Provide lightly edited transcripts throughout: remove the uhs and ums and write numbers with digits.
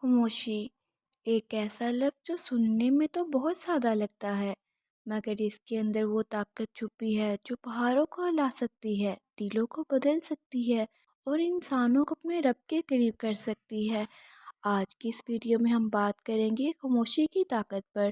خاموشی ایک ایسا لفظ جو سننے میں تو بہت سادہ لگتا ہے، مگر اس کے اندر وہ طاقت چھپی ہے جو پہاڑوں کو ہلا سکتی ہے، دلوں کو بدل سکتی ہے اور انسانوں کو اپنے رب کے قریب کر سکتی ہے۔ آج کی اس ویڈیو میں ہم بات کریں گے خاموشی کی طاقت پر،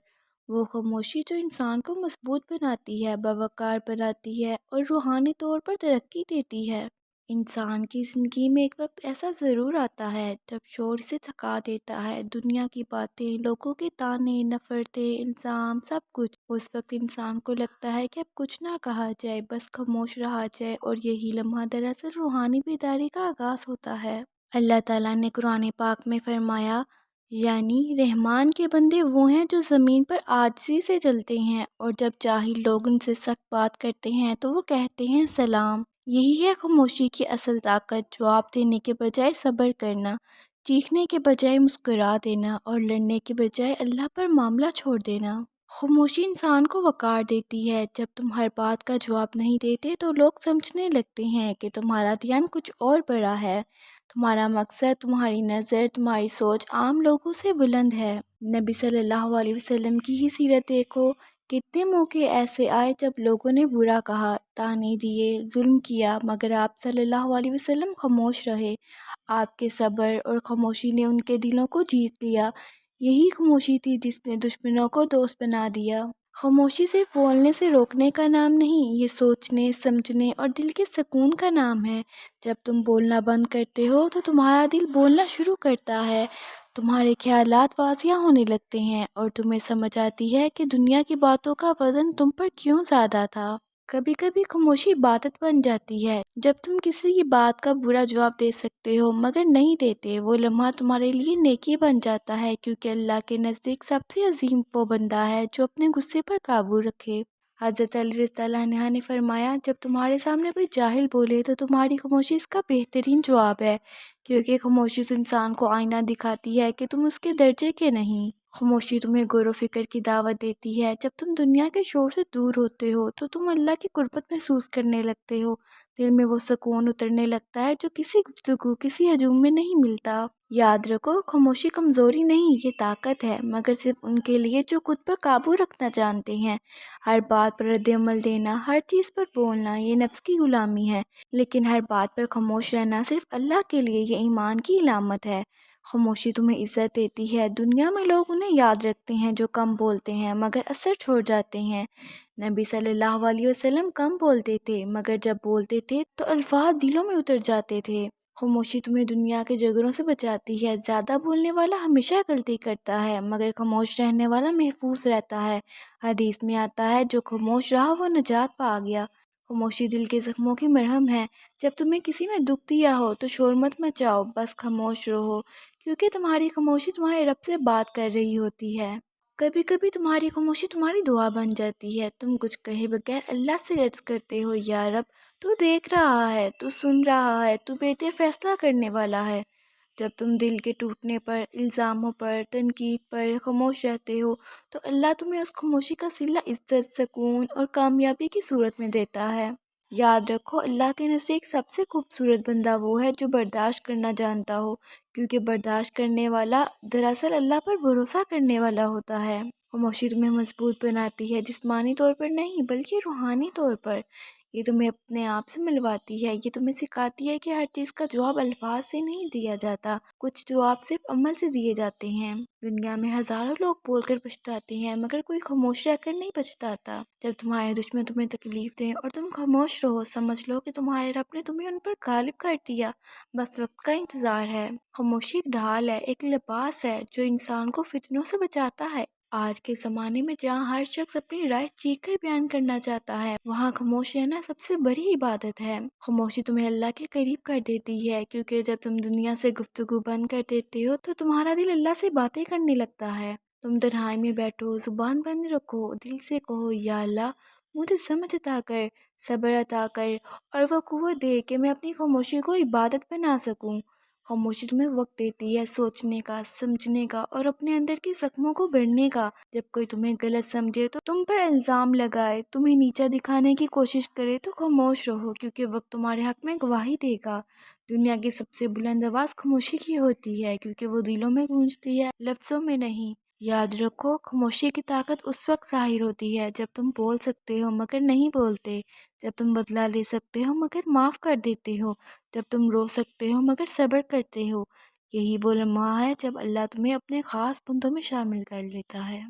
وہ خاموشی جو انسان کو مضبوط بناتی ہے، باوقار بناتی ہے اور روحانی طور پر ترقی دیتی ہے۔ انسان کی زندگی میں ایک وقت ایسا ضرور آتا ہے جب شور سے تھکا دیتا ہے، دنیا کی باتیں، لوگوں کے تانے، نفرتیں، الزام، سب کچھ۔ اس وقت انسان کو لگتا ہے کہ اب کچھ نہ کہا جائے، بس خاموش رہا جائے، اور یہی لمحہ دراصل روحانی بیداری کا آغاز ہوتا ہے۔ اللہ تعالیٰ نے قرآن پاک میں فرمایا، یعنی رحمان کے بندے وہ ہیں جو زمین پر عاجزی سے چلتے ہیں، اور جب جاہل لوگ ان سے سخت بات کرتے ہیں تو وہ کہتے ہیں سلام۔ یہی ہے خاموشی کی اصل طاقت، جواب دینے کے بجائے صبر کرنا، چیخنے کے بجائے مسکرا دینا، اور لڑنے کے بجائے اللہ پر معاملہ چھوڑ دینا۔ خاموشی انسان کو وقار دیتی ہے۔ جب تم ہر بات کا جواب نہیں دیتے تو لوگ سمجھنے لگتے ہیں کہ تمہارا دھیان کچھ اور بڑا ہے، تمہارا مقصد، تمہاری نظر، تمہاری سوچ عام لوگوں سے بلند ہے۔ نبی صلی اللہ علیہ وسلم کی ہی سیرت دیکھو، کتنے موقع ایسے آئے جب لوگوں نے برا کہا، طعنے دیے، ظلم کیا، مگر آپ صلی اللہ علیہ وسلم خاموش رہے۔ آپ کے صبر اور خاموشی نے ان کے دلوں کو جیت لیا۔ یہی خاموشی تھی جس نے دشمنوں کو دوست بنا دیا۔ خاموشی صرف بولنے سے روکنے کا نام نہیں، یہ سوچنے، سمجھنے اور دل کے سکون کا نام ہے۔ جب تم بولنا بند کرتے ہو تو تمہارا دل بولنا شروع کرتا ہے، تمہارے خیالات واضح ہونے لگتے ہیں، اور تمہیں سمجھ آتی ہے کہ دنیا کی باتوں کا وزن تم پر کیوں زیادہ تھا۔ کبھی کبھی خاموشی عبادت بن جاتی ہے۔ جب تم کسی کی بات کا برا جواب دے سکتے ہو مگر نہیں دیتے، وہ لمحہ تمہارے لیے نیکی بن جاتا ہے، کیونکہ اللہ کے نزدیک سب سے عظیم وہ بندہ ہے جو اپنے غصے پر قابو رکھے۔ حضرت علی رضی اللہ عنہ نے فرمایا، جب تمہارے سامنے کوئی جاہل بولے تو تمہاری خاموشی اس کا بہترین جواب ہے، کیونکہ خاموشی اس انسان کو آئینہ دکھاتی ہے کہ تم اس کے درجے کے نہیں۔ خاموشی تمہیں غور و فکر کی دعوت دیتی ہے۔ جب تم دنیا کے شور سے دور ہوتے ہو تو تم اللہ کی قربت محسوس کرنے لگتے ہو، دل میں وہ سکون اترنے لگتا ہے جو کسی گفتگو، کسی ہجوم میں نہیں ملتا۔ یاد رکھو، خاموشی کمزوری نہیں، یہ طاقت ہے، مگر صرف ان کے لیے جو خود پر قابو رکھنا جانتے ہیں۔ ہر بات پر رد عمل دینا، ہر چیز پر بولنا، یہ نفس کی غلامی ہے، لیکن ہر بات پر خاموش رہنا صرف اللہ کے لیے یہ ایمان کی علامت ہے۔ خاموشی تمہیں عزت دیتی ہے۔ دنیا میں لوگ انہیں یاد رکھتے ہیں جو کم بولتے ہیں مگر اثر چھوڑ جاتے ہیں۔ نبی صلی اللہ علیہ وسلم کم بولتے تھے مگر جب بولتے تھے تو الفاظ دلوں میں اتر جاتے تھے۔ خاموشی تمہیں دنیا کے جھگڑوں سے بچاتی ہے۔ زیادہ بولنے والا ہمیشہ غلطی کرتا ہے مگر خاموش رہنے والا محفوظ رہتا ہے۔ حدیث میں آتا ہے، جو خاموش رہا وہ نجات پا گیا۔ خاموشی دل کے زخموں کی مرہم ہے۔ جب تمہیں کسی نے دکھ دیا ہو تو شور مت مچاؤ، بس خاموش رہو، کیونکہ تمہاری خاموشی تمہارے رب سے بات کر رہی ہوتی ہے۔ کبھی کبھی تمہاری خاموشی تمہاری دعا بن جاتی ہے۔ تم کچھ کہے بغیر اللہ سے عرض کرتے ہو، یا رب، تو دیکھ رہا ہے، تو سن رہا ہے، تو بہتر فیصلہ کرنے والا ہے۔ جب تم دل کے ٹوٹنے پر، الزاموں پر، تنقید پر خاموش رہتے ہو تو اللہ تمہیں اس خاموشی کا صلہ عزت، سکون اور کامیابی کی صورت میں دیتا ہے۔ یاد رکھو، اللہ کے نزدیک سب سے خوبصورت بندہ وہ ہے جو برداشت کرنا جانتا ہو، کیونکہ برداشت کرنے والا دراصل اللہ پر بھروسہ کرنے والا ہوتا ہے۔ خاموشی تمہیں مضبوط بناتی ہے، جسمانی طور پر نہیں بلکہ روحانی طور پر۔ یہ تمہیں اپنے آپ سے ملواتی ہے، یہ تمہیں سکھاتی ہے کہ ہر چیز کا جواب الفاظ سے نہیں دیا جاتا، کچھ جواب صرف عمل سے دیے جاتے ہیں۔ دنیا میں ہزاروں لوگ بول کر پچھتاتے ہیں مگر کوئی خاموش رہ کر نہیں پچھتاتا۔ جب تمہارے دشمن تمہیں تکلیف دیں اور تم خاموش رہو، سمجھ لو کہ تمہارے رب نے تمہیں ان پر غالب کر دیا، بس وقت کا انتظار ہے۔ خاموشی ایک ڈھال ہے، ایک لباس ہے جو انسان کو فتنوں سے بچاتا ہے۔ آج کے زمانے میں جہاں ہر شخص اپنی رائے چیخ کر بیان کرنا چاہتا ہے، وہاں خاموش رہنا سب سے بڑی عبادت ہے۔ خاموشی تمہیں اللہ کے قریب کر دیتی ہے، کیونکہ جب تم دنیا سے گفتگو بند کر دیتے ہو تو تمہارا دل اللہ سے باتیں کرنے لگتا ہے۔ تم تنہائی میں بیٹھو، زبان بند رکھو، دل سے کہو، یا اللہ، مجھے سمجھ عطا کر، صبر عطا کر، اور وہ قوت دے کہ میں اپنی خاموشی کو عبادت بنا سکوں۔ خاموشی تمہیں وقت دیتی ہے سوچنے کا، سمجھنے کا اور اپنے اندر کے زخموں کو بھرنے کا۔ جب کوئی تمہیں غلط سمجھے تو تم پر الزام لگائے، تمہیں نیچا دکھانے کی کوشش کرے تو خاموش رہو، کیونکہ وقت تمہارے حق میں گواہی دے گا۔ دنیا کی سب سے بلند آواز خاموشی کی ہوتی ہے، کیونکہ وہ دلوں میں گونجتی ہے، لفظوں میں نہیں۔ یاد رکھو، خاموشی کی طاقت اس وقت ظاہر ہوتی ہے جب تم بول سکتے ہو مگر نہیں بولتے، جب تم بدلا لے سکتے ہو مگر معاف کر دیتے ہو، جب تم رو سکتے ہو مگر صبر کرتے ہو۔ یہی وہ لمحہ ہے جب اللہ تمہیں اپنے خاص بندوں میں شامل کر لیتا ہے۔